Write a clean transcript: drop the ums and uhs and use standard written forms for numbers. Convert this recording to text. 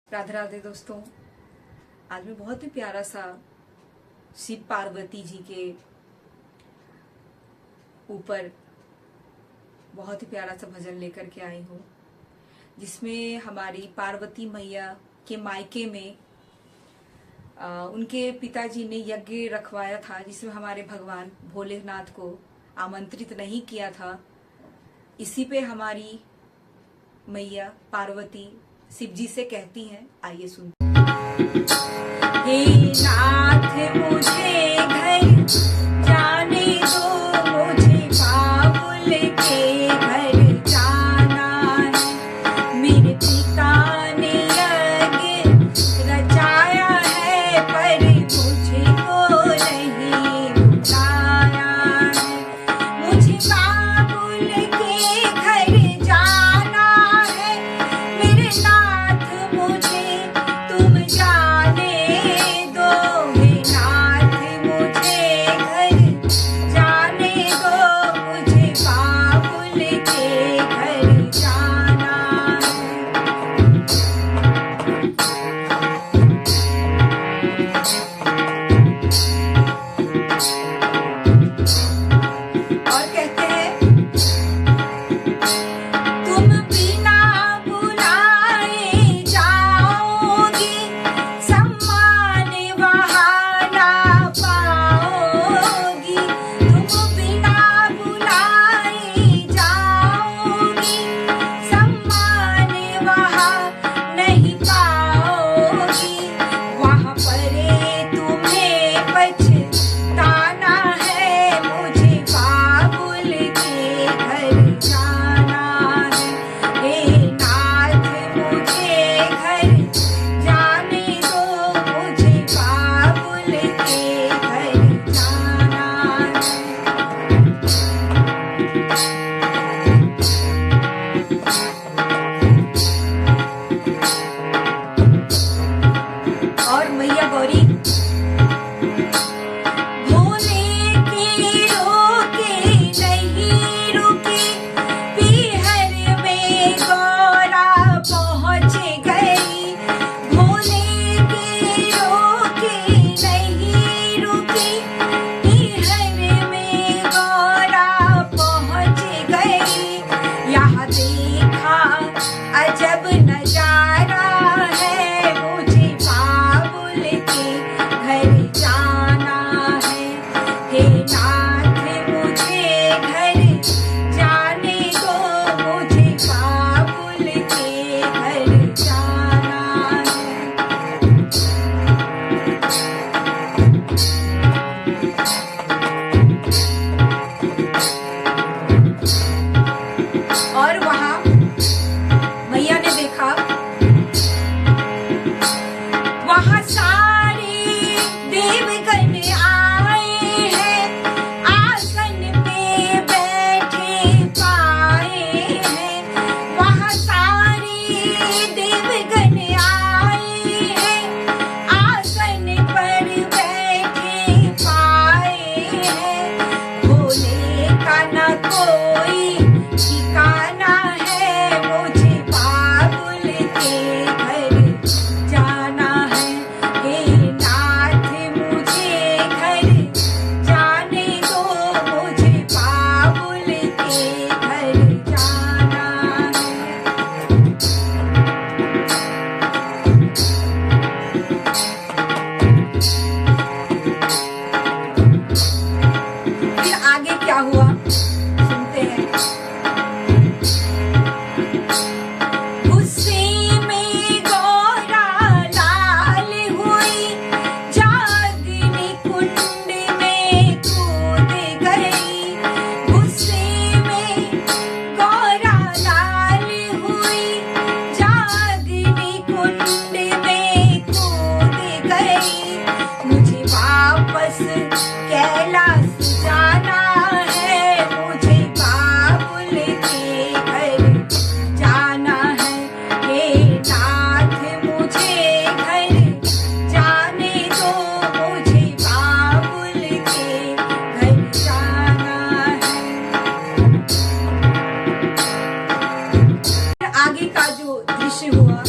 राधे राधे दोस्तों। आज मैं बहुत ही प्यारा सा शिव पार्वती जी के ऊपर बहुत ही प्यारा सा भजन लेकर के आई हूँ, जिसमें हमारी पार्वती मैया के मायके में उनके पिताजी ने यज्ञ रखवाया था, जिसमें हमारे भगवान भोलेनाथ को आमंत्रित नहीं किया था। इसी पे हमारी मैया पार्वती शिव जी से कहती हैं, आइए सुनते हैं। हे नाथ मुझे घर जाने दो, मुझे बाबुल के घर जाना है। मेरे पिता ने यज्ञ रचाया है, पर मुझको नहीं बुलाया है। मुझे बाबुल के घर जाना है, मेरे नाथ मुझे तुम जाने दो। हे नाथ मुझे घर जाने दो, मुझे बाबुल के घर जाना है। और कहते हैं, तुम बिना बुलाए जाओगी, सम्मान वहाँ ना पाओगी। तुम बिना बुलाए जाओगी, सम्मान वहाँ नहीं पाओगी। वहाँ परे तुम्हें पछताना है, मुझे बाबुल के घर जाना है। हे नाथ मुझे घर जाने दो, मुझे बाबुल के घर जाना है। और मैया गौरी भोले के रोके नहीं रुकी, पीहर में गौरा पहुँच गई। भोले के रोके नहीं रुकी, पीहर में गौरा पहुँच गई। यहाँ देखा अजब नजारा है, मुझे बाबुल के घर जाना है। हे नाथ मुझे घर जाने दो, मुझे बाबुल के घर जाना है। और वहाँ मैया ने देखा, वहाँ सारे देवगण आए हैं, आसन पे बैठे पाए हैं। वहाँ सारे देवगण आए हैं, आसन पर बैठे पाए हैं। भोले का न कोई ठिकाना है, मुझे बाबुल के घर जाना है। हे नाथ मुझे घर जाने दो, मुझे बाबुल के घर जाना है। फिर आगे क्या हुआ सुनते हैं। गुस्से में गौरा लाल हुई, जागनी कुंड में कूद गई। गुस्से में गौरा लाल हुई, जागनी कुंड में कूद गई। मुझे वापस कैलाश जाना है, मुझे बाबुल के घर जाना है। हे नाथ मुझे घर जाने दो, मुझे बाबुल के घर जाना है। आगे का जो दृश्य हुआ